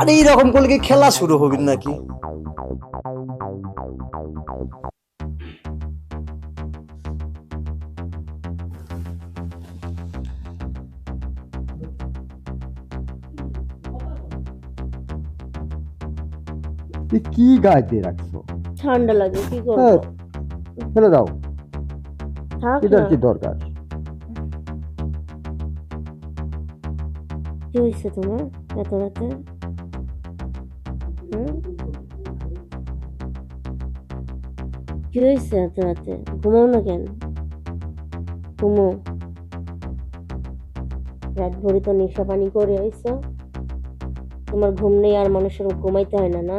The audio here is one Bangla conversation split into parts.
আর এইরকম করলে কি খেলা শুরু হবে নাকি? কি গায়ে দিয়ে রাখছো? ঠান্ডা লাগে, কি করবো? হ্যাঁ, ফেলে দাও। থাক এটার না। কি দরকার? কি হয়েছে তোমার এত রাতে? হুম? কি হয়েছে এত রাতে? ঘুমাও না কেন? ঘুমো। রাত ভরে তো নেশা পানি করে আইছো, তোমার ঘুম নেই আর মানুষের ঘুমাইতে হয় না, না?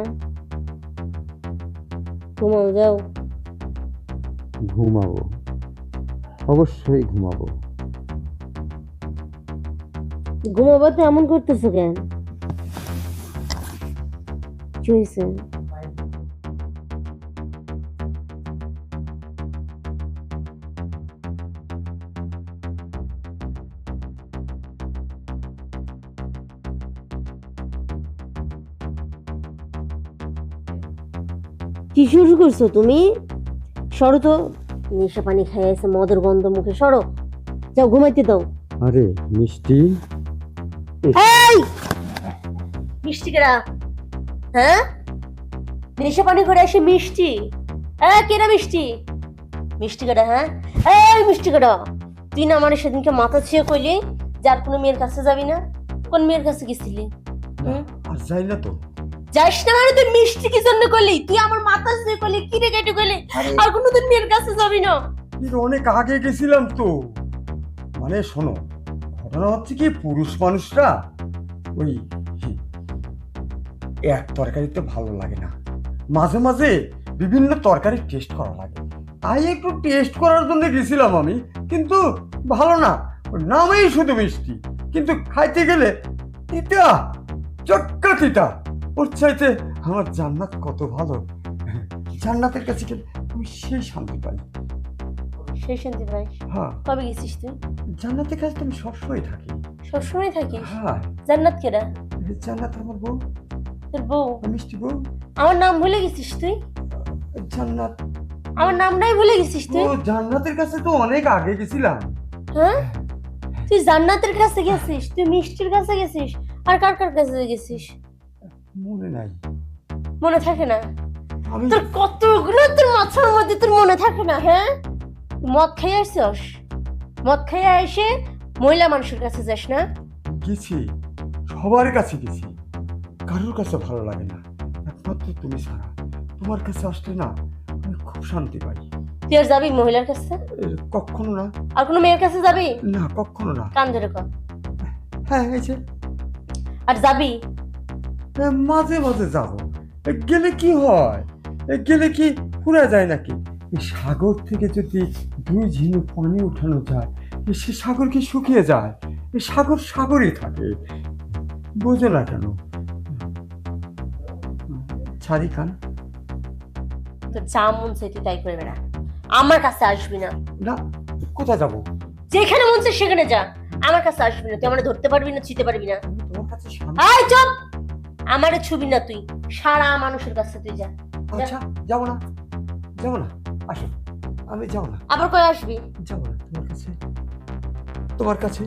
ঘুমাও, যাও। ঘুমাবো, অবশ্যই ঘুমাবো। ঘুমাবো তো এমন করতেছো কেন? কি হয়েছে? কি শুরু করছো তুমি? সরো তো, নেশা পানি খাই আছে, মদের গন্ধ মুখে, সরো, যাও ঘুমাইতে দাও। আরে মিষ্টি, এই মিষ্টি কেরা? হ্যাঁ, নেশা পানি করে এসে মিষ্টি? হ্যাঁ, কেরা মিষ্টি? মিষ্টি কেরা? হ্যাঁ, এই মিষ্টি কেরা? তুই না আমার সেদিনকে মাথা ছুঁয়ে কইলি যার কোনো মেয়ের কাছে যাবি না? কোন মেয়ের কাছে গেছিলি? আর যাই না তো। যাস না মানে তুই মিষ্টি কি জন্য করলি? তুই আমার মাথা ছুঁয়ে কইলি, কি রে কেটে কইলি আর কোনোদিন মেয়ের কাছে যাবি না? অনেক আগে গেছিলাম তো। মানে শোনো, ঘটনা হচ্ছে কি, পুরুষ মানুষরা ওই এক তরকারিতে ভালো লাগে না, মাঝে মাঝে বিভিন্ন তরকারি টেস্ট করা লাগে। তাই একটু টেস্ট করার জন্য গেছিলাম আমি, কিন্তু ভালো না, ওর নামেই শুধু মিষ্টি, কিন্তু খাইতে গেলে তিতা, চক্কা তিতা। ওর চাইতে আমার জান্নাত কত ভালো। জান্নাতের কাছে গেলে আমি সেই শান্তি পাই। সেই শান্তি পাই? হ্যাঁ, কবে গেছিস তুই? জান্নাতের কাছে তো আমি সবসময় থাকি। সবসময় থাকিস? হ্যাঁ, জান্নাত কেডা? জান্নাত আমার বউ, তোর বউ? মিষ্টি বউ। আমার নাম ভুলে গেছিস তুই? জান্নাত, আমার নামটাই ভুলে গেছিস ও তুই? জান্নাতের কাছে তো অনেক আগে গেছিলাম। হ্যাঁ, তুই জান্নাতের কাছে গেছিস, তুই মিষ্টির কাছে গেছিস, আর কার কার কাছে গেছিস? মনে নাই। মনে থাকে না? আমি তোর কতগুলো তোর মাথার মধ্যে তোর মনে থাকে না? হ্যাঁ, তুই মদ খাইয়ে আসছিস, মদ খাইয়ে এসে মহিলা মানুষের কাছে যাস না? গেছি, সবার কাছে গেছি, কারোর কাছে ভালো লাগে না, একমাত্র তুমি ছাড়া। তোমার কাছে আসলে না আমি খুব শান্তি পাই। তুই আর যাবি মহিলার কাছে? কখনো না। আর কোনো মেয়ের কাছে যাবি? না, কখনো না। কান ধরে কর। হ্যাঁ, এই যে আর যাবি? মাঝে মাঝে যাব। গেলে কি হয়? গেলে কি পুরা যায় নাকি? এই সাগর থেকে যদি 2 ঝিনুক পানি উঠানো যায়, সে সাগর কি শুকিয়ে যায়? এই সাগর সাগরই থাকে, বোঝো না কেন? ছাড়ি কান। তোর যা মন চাই তুই তাই করবে না, আমার কাছে আসবি না। না, কোথায় যাব? যেখানে মন চাই সেখানে যা, আমার কাছে আসবি না। তুই আমারে ধরতে পারবি না, ছুঁতে পারবি না। আমি তোমার কাছে আয় চুপ, আমারে ছুবি না তুই, সারা মানুষের কাছে তুই যা। আচ্ছা, যাবো না, যাবো না, আসো, আমি যাবো না, আবার কই আসবি? যাবো না তোমার কাছে, তোমার কাছে,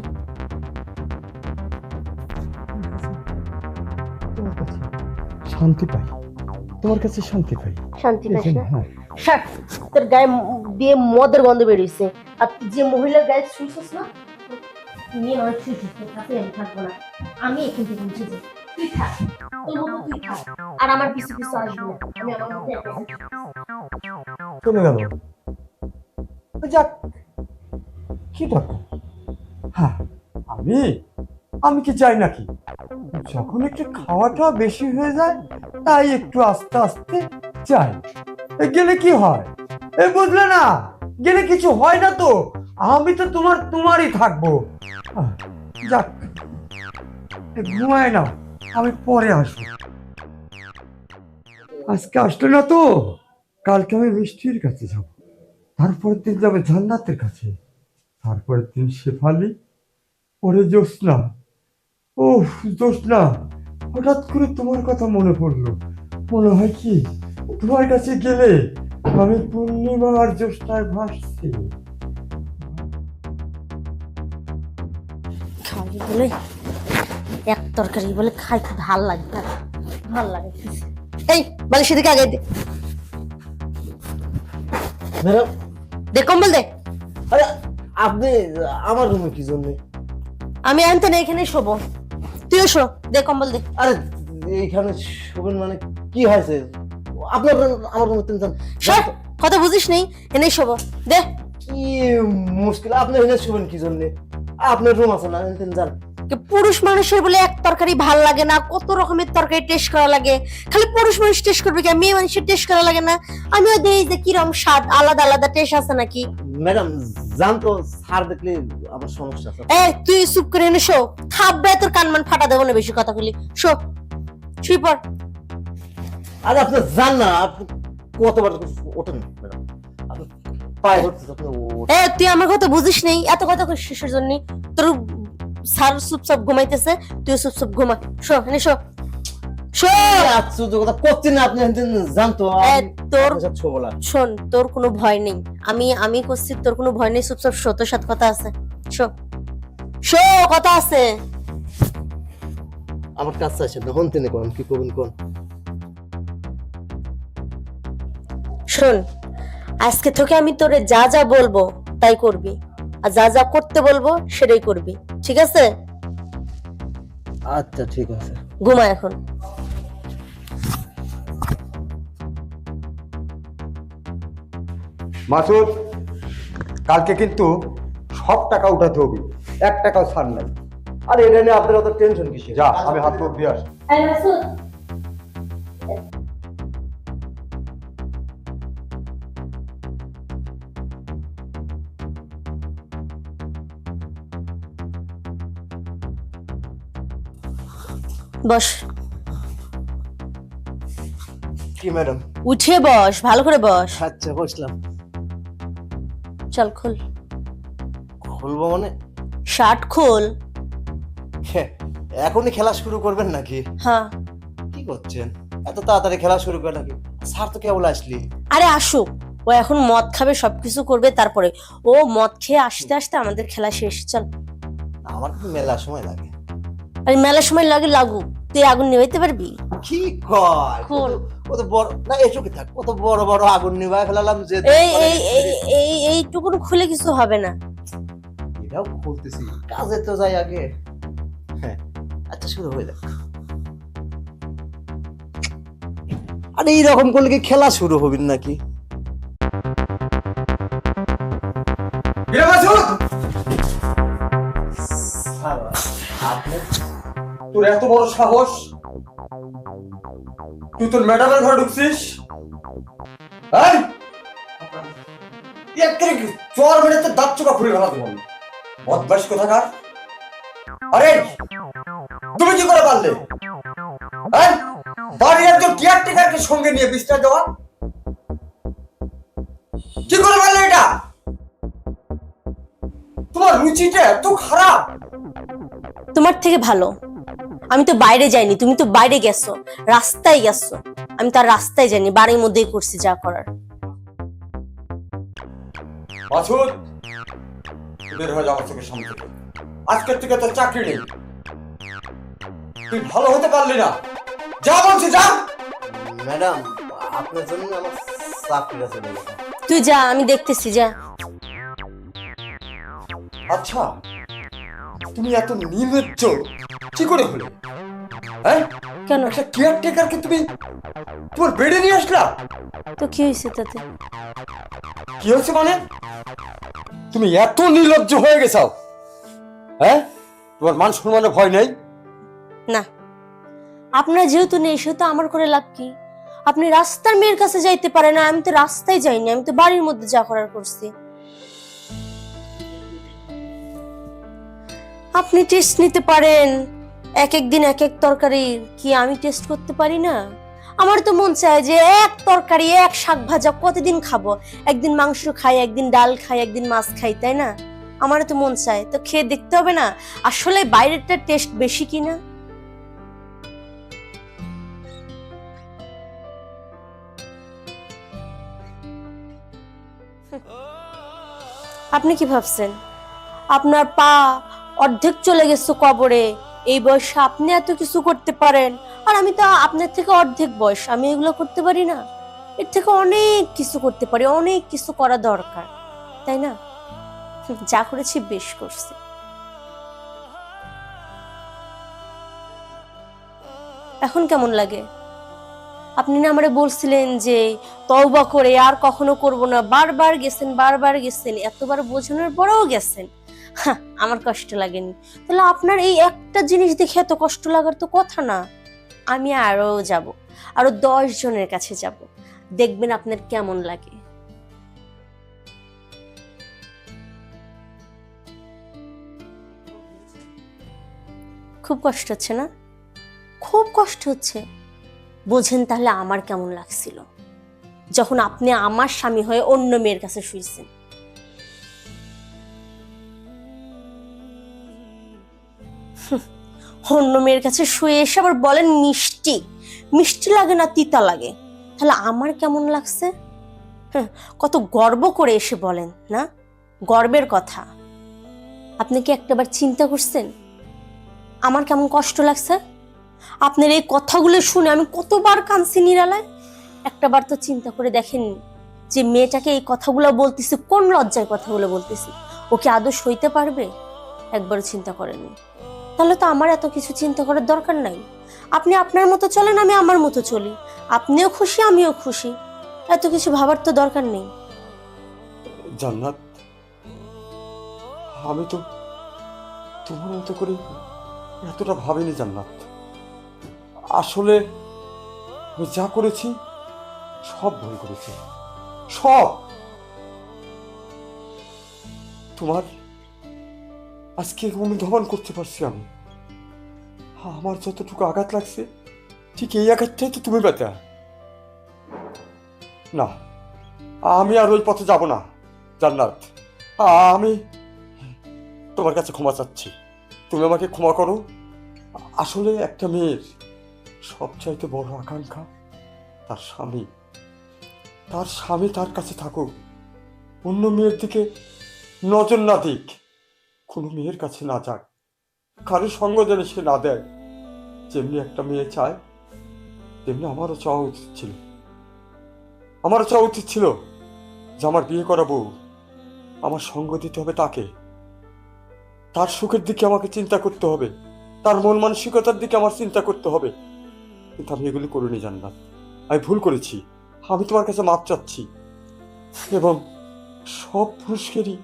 তোমার কাছে শান্তি পাই, তোমার কাছে শান্তি পাই। শান্তি পাস না? হ্যাঁ, শাট, তোর গায়ে দিয়ে মদের গন্ধ বেরিয়েছে, আর তুই যে মহিলার গায়ে ছুঁছিস না, নিয়ে আমার ছুঁছিস, তোর কাছে আমি থাকবো না। আমি এখান থেকে উঠে যাই, তুই থাক, তোর মতো তুই থাক, আর আমার পিছু পিছু আসবি না। আমি আমার মধ্যে একা থাকি। চলে গেল। যাক, কি দরকার? হ্যাঁ, আমি আমি কি চাই নাকি? যখন একটু খাওয়াটা বেশি হয়ে যায়, তাই একটু আস্তে আস্তে যাই। গেলে কি হয়? বুঝলে না, গেলে কিছু হয় না তো। আমি তো তোমারই থাকবো। যাক, ঘুমায় না, আমি পরে আসবো। আজকে আসলে না তো, কালকে আমি মিষ্টির কাছে যাব, তারপরের দিন যাবে জান্নাতের কাছে, তারপরের দিন শেফালি, পরে জ্যোৎস্না। ও জ্যোৎস্না, হঠাৎ করে তোমার কথা মনে পড়লো। মনে হয় কি তোমার কাছে গেলে আমি পূর্ণিমা আর জ্যোৎস্নায় ভাসছি। খাই বলে এক তরকারি বলে খাই, খুব ভাল লাগে না, ভাল লাগে। এই বলে সেদিকে আগে দে, ম্যাডাম দে কম্বল দে। আরে আপনি আমার রুমে কি জন্য? আমি আনতে না, এখানে শোবো, তুইও শো, দে কম্বল দে। আরে এইখানে শোবেন মানে কি হয়েছে? আপনার আমার রুমে তিনজন সর, কথা বুঝিস নেই, এনে শোবো, দে। কি মুশকিল, আপনি এখানে শোবেন কি জন্য? আপনার রুম আছে না, তিনজন। পুরুষ মানুষের বলে এক তরকারি ভাল লাগে না, কত রকমের তরকারি টেস্ট করা লাগে। খালি পুরুষ মানুষ টেস্ট করবে কি, মেয়ে মানুষের টেস্ট করা লাগে না? আমিও দেই যে কিরম স্বাদ, আলাদা আলাদা টেস্ট আছে নাকি। ম্যাডাম জান তো, স্যার দেখলে আমার সমস্যা আছে। এ তুই চুপ করে এনে শো, থাকবে তোর কানমান ফাটা দেবো না বেশি কথা বলি। শো, শুই পড়। আরে আপনি জান না, আপনি কতবার ওঠেন ম্যাডাম, আপনি পায়ে ধরতেছে, আপনি এ তুই আমার কথা বুঝিস নেই, এত কথা শেষের জন্য তোর স্যার চুপচাপ ঘুমাইতেছে, তুই চুপচাপ ঘুমা। শো এনে শো, শো। আশ্চর্য কথা করছেন না আপনি, জান তো তোর ছোবলা। শোন, তোর কোনো ভয় নেই, আমি করছি, তোর কোনো ভয় নেই, চুপচাপ শো, তোর সাথে কথা আছে। শো, শো, কথা আছে। আমার কাছে আসেন না, হন তিনি কোন কি করবেন কোন? শোন, আজকে তোকে আমি তোরে যা যা বলবো তাই করবি, আর যা যা করতে বলবো সেটাই করবি, ঠিক আছে? আচ্ছা ঠিক আছে। ঘুমা এখন। মাসুদ, কালকে কিন্তু সব টাকা উঠাতে হবে, 1 টাকাও ছাড় নাই। আরে এটা নিয়ে আপনার অত টেনশন কিসের? যা, আমি হাত মুখ দিয়ে আসি। বস, কি ম্যাডাম? উঠে বস, ভালো করে বস। আচ্ছা বসলাম। চল খোল, খুলবো মানে? শার্ট খোল। হ্যাঁ, এখনই খেলা শুরু করবেন নাকি? হ্যাঁ। কি করছেন? এত তাড়াতাড়ি খেলা শুরু করে নাকি? স্যার তো কেবল আসলি। আরে আসুক, ও এখন মদ খাবে, সবকিছু করবে, তারপরে ও মদ খেয়ে আসতে আসতে আমাদের খেলা শেষ। চল। আমার তো মেলা সময় লাগে। আরে মেলার সময় লাগে লাগুক, তুই আগুন নিভাইতে পারবি? কি কয়? খোল। কত বড় না, এসুকে থাক, কত বড় বড় আগুন নিভাই ফেলালাম যে। এই এই এই এই এইটুকুন খুলে কিছু হবে না। এটাও খুলতেছি, কাজে তো যাই আগে। হ্যাঁ, আচ্ছা শুরু হয়ে যাক। আরে এইরকম করলে কি খেলা শুরু হবে নাকি? কিরে মাসুদ, তোর এত বড় সাহস, তুই তোর ম্যাডামের ঘরে ঢুকছিস? এই একের চর মেরে তো দাঁত চোখা খুলে ফেলা তোমার বদমাশ কোথাকার। আরে তুমি কি করে পারলে বাড়ির একজন কেয়ারটেকারকে সঙ্গে নিয়ে বিস্তার দেওয়া? কি করে পারলে এটা? তোমার রুচিটা এত খারাপ। তোমার থেকে ভালো আমি তো বাইরে যাইনি, তুমি তো বাইরে গেছো, রাস্তায় গেছো, আমি তো আর রাস্তায় যাইনি, বাড়ির মধ্যেই করছি যা করার। মাসুদ, বের হয়ে যাওয়ার চোখের সামনে থেকে। আজকের থেকে তোর চাকরি নেই, তুই ভালো হতে পারলি না। যা বলছি যা। ম্যাডাম আপনার জন্য আমার চাকরিটা চলে গেছে। তুই যা, আমি দেখতেছি, যা। আচ্ছা, তুমি এত নির্লজ্জ কি করে হলে? হ্যাঁ, কেন? একটা কেয়ারটেকারকে তুমি তোমার বেডে নিয়ে আসলা? তো কি হয়েছে তাতে? কি হয়েছে মানে? তুমি এত নির্লজ্জ হয়ে গেছো? হ্যাঁ, তোমার মান সম্মানের ভয় নেই? না, আপনার যেহেতু নেই সেহেতু আমার করে লাভ কি? আপনি রাস্তার মেয়ের কাছে যাইতে পারেন না, আমি তো রাস্তায় যাইনি, আমি তো বাড়ির মধ্যে যা করার করছি। আপনি টেস্ট নিতে পারেন, এক এক দিন এক এক তরকারি, কি আমি টেস্ট করতে পারি না? আমার তো মন চায় যে এক তরকারি এক শাক ভাজা কতদিন খাবো, একদিন মাংস খাই, একদিন ডাল খাই, একদিন মাছ খাই, তাই না? আমার তো মন চায়, তো খেয়ে দেখতে হবে না আসলে বাইরেরটা টেস্ট বেশি কিনা। আপনি কি ভাবছেন আপনার পা অর্ধেক চলে গেছে কবরে, এই বয়সে আপনি এত কিছু করতে পারেন? আর আমি তো আপনার থেকে অর্ধেক বয়স, আমি এগুলো করতে পারি না? এর থেকে অনেক কিছু করতে পারি, অনেক কিছু করা দরকার, তাই না? যা করেছি বেশ করছি। এখন কেমন লাগে? আপনি না আমারে বলছিলেন যে তওবা করে আর কখনো করব না, বারবার গেছেন, এতবার বোঝানোর পরেও গেছেন। আমার কষ্ট লাগেনি, তাহলে আপনার এই একটা জিনিস দেখে এত কষ্ট লাগার তো কথা না। আমি আরো যাব, আরো 10 জনের কাছে যাব, দেখবেন আপনার কেমন লাগে। খুব কষ্ট হচ্ছে না? খুব কষ্ট হচ্ছে, বোঝেন তাহলে আমার কেমন লাগছিল যখন আপনি আমার স্বামী হয়ে অন্য মেয়ের কাছে শুয়েছেন। অন্য মেয়ের কাছে শুয়ে এসে আবার বলেন মিষ্টি, মিষ্টি লাগে না তিতা লাগে, তাহলে আমার কেমন লাগছে? কত গর্ব করে এসে বলেন না, গর্বের কথা। আপনি কি একটাবার চিন্তা করছেন আমার কেমন কষ্ট লাগছে? আপনার এই কথাগুলো শুনে আমি কতবার কাঁদছি নিরালায়। একটাবার তো চিন্তা করে দেখেননি যে মেয়েটাকে এই কথাগুলো বলতেছি, কোন লজ্জায় কথাগুলো বলতেছি, ওকে আদৌ সইতে পারবে? একবারও চিন্তা করেননি। তাহলে তো আমার এত কিছু চিন্তা করার দরকার নাই। আপনি আপনার মতো চলেন, আমি আমার মতো চলি, আপনিও খুশি আমিও খুশি, এত কিছু ভাবার তো দরকার নেই। জান্নাত, আমি তো তোমার মতো করে এতটা ভাবিনি জান্নাত। আসলে আমি যা করেছি সব ভুল করেছি, সব। তোমার আজকে অনুধাবন করতে পারছি আমি। আমার যতটুকু আঘাত লাগছে ঠিক এই আঘাতটাই তো তুমি ব্যথা। না, আমি আর ওই পথে যাব না জান্নাত। আমি তোমার কাছে ক্ষমা চাচ্ছি, তুমি আমাকে ক্ষমা করো। আসলে একটা মেয়ের সবচাইতে বড় আকাঙ্ক্ষা তার স্বামী, তার কাছে থাকুক, অন্য মেয়ের দিকে নজর না দিক, কোনো মেয়ের কাছে না যাক, কারো সঙ্গ যেন সে না দেয়। যেমনি একটা মেয়ে চায় তেমনি আমারও চাওয়া উচিত ছিল যে আমার বিয়ে করা বউ, আমার সঙ্গ দিতে হবে তাকে, তার সুখের দিকে আমাকে চিন্তা করতে হবে, তার মন মানসিকতার দিকে আমার চিন্তা করতে হবে। কিন্তু আমি এগুলি করিনি জান্নাত, আমি ভুল করেছি। আমি তোমার কাছে মাপ চাচ্ছি, এবং সব পুরুষেরই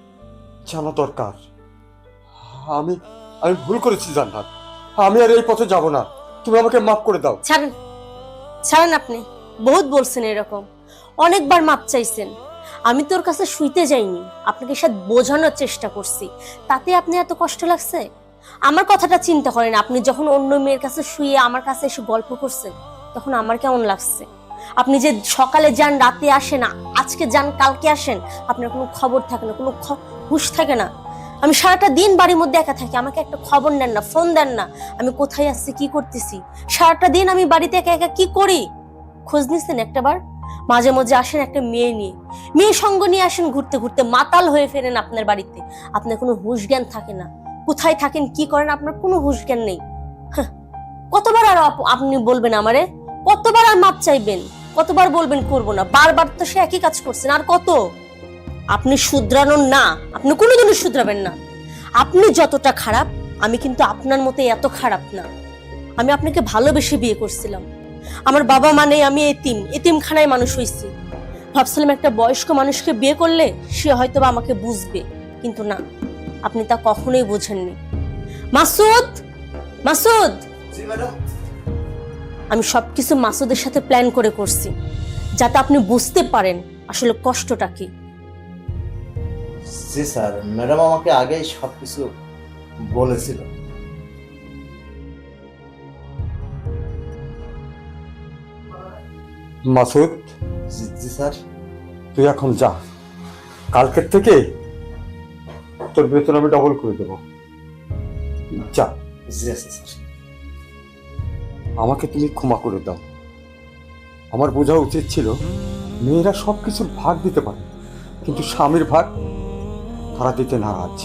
জানা দরকার আমি আমি ভুল করেছি জান্নাত। আমি আর এই পথে যাব না, তুমি আমাকে মাফ করে দাও। ছাড়েন, ছাড়েন, আপনি বহুত বলছেন এরকম, অনেকবার মাপ চাইছেন। আমি তোর কাছে শুইতে যাইনি, আপনাকে সাথে বোঝানোর চেষ্টা করছি, তাতে আপনি এত কষ্ট লাগছে? আমার কথাটা চিন্তা করেন, আপনি যখন অন্য মেয়ের কাছে শুয়ে আমার কাছে এসে গল্প করছেন তখন আমার কেমন লাগছে? আপনি যে সকালে যান রাতে আসেন, আজকে যান কালকে আসেন, আপনার কোনো খবর থাকে না, কোনো হুঁশ থাকে না। আমি সারাটা দিন বাড়ির মধ্যে একা থাকি, আমাকে একটা খবর নেন না, ফোন দেন না, আমি কোথায় আসছি, কি করতেছি। সারাটা দিন আমি বাড়িতে একা একা কি করি খোঁজ নিচ্ছেন একটাবার? মাঝে মাঝে আসেন একটা মেয়ে সঙ্গ নিয়ে আসেন, ঘুরতে ঘুরতে মাতাল হয়ে ফেরেন আপনার বাড়িতে, আপনার কোনো হুঁশ জ্ঞান থাকে না, কোথায় থাকেন কি করেন আপনার কোনো হুঁশ জ্ঞান নেই। কতবার আর আপনি বলবেন আমারে? কতবার আর মাপ চাইবেন? কতবার বলবেন করবো না? বারবার তো সে একই কাজ করছেন, আর কত? আপনি শুধরানোর না, আপনি কোনোদিনও শুধরাবেন না। আপনি যতটা খারাপ, আমি কিন্তু আপনার মতো এত খারাপ না। আমি আপনাকে ভালোবেসে বিয়ে করছিলাম, আমার বাবা মানে আমি এতিমখানায় মানুষ হয়েছি। ভাবছিলাম একটা বয়স্ক মানুষকে বিয়ে করলে সে হয়তো বা আমাকে বুঝবে, কিন্তু না, আপনি তা কখনোই বোঝেননি। মাসুদ, মাসুদ, আমি সবকিছু মাসুদের সাথে প্ল্যান করে করছি, যাতে আপনি বুঝতে পারেন আসলে কষ্টটা কি। জি স্যার, ম্যাডাম আমাকে আগেই সবকিছু বলেছিল। মাসুদ, জি স্যার। তুই এখন যা, কালকের থেকে তোর বেতন আমি ডবল করে দেবো। যা। জি আছে স্যার। আমাকে তুমি ক্ষমা করে দাও। আমার বোঝা উচিত ছিল মেয়েরা সবকিছুর ভাগ দিতে পারে, কিন্তু স্বামীর ভাগ তারা দিতে নারাজ।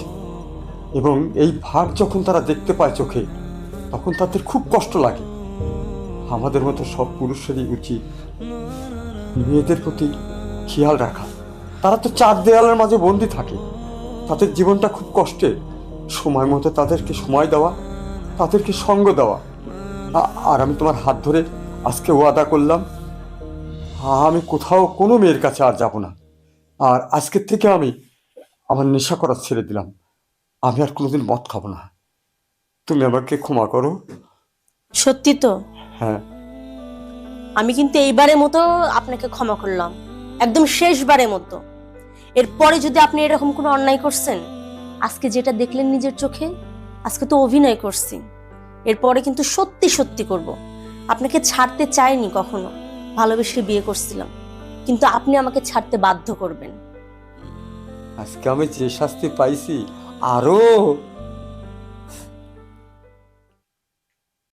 এবং এই ভাগ যখন তারা দেখতে পায় চোখে, তখন তাদের খুব কষ্ট লাগে। আমাদের মতো সব পুরুষেরই উচিত মেয়েদের প্রতি খেয়াল রাখা। তারা তো চার দেয়ালের মাঝে বন্দি থাকে, তাদের জীবনটা খুব কষ্টের। সময় মতো তাদেরকে সময় দেওয়া, তাদেরকে সঙ্গ দেওয়া। আর আমি তোমার হাত ধরে আজকে ওয়াদা করলাম, আমি কোথাও কোনো মেয়ের কাছে আর যাব না। আর আজকের থেকে আমি আমার নেশা করা ছেড়ে দিলাম। আমি আর কোনোদিন মদ খাবো না। তুমি আমাকে ক্ষমা করো। সত্যি তো? হ্যাঁ। আমি কিন্তু এইবারের মতো আপনাকে ক্ষমা করলাম, একদম শেষবারের মতো। এরপরে যদি আপনি এরকম কোনো অন্যায় করছেন, আজকে যেটা দেখলেন নিজের চোখে, আজকে তো অভিনয় করছি, এরপরে কিন্তু সত্যি সত্যি করব। আপনাকে ছাড়তে চাইনি কখনো, ভালোবেসে বিয়ে করছিলাম, কিন্তু আপনি আমাকে ছাড়তে বাধ্য করবেন। আজকে আমি যে শাস্তি পাইছি, আরো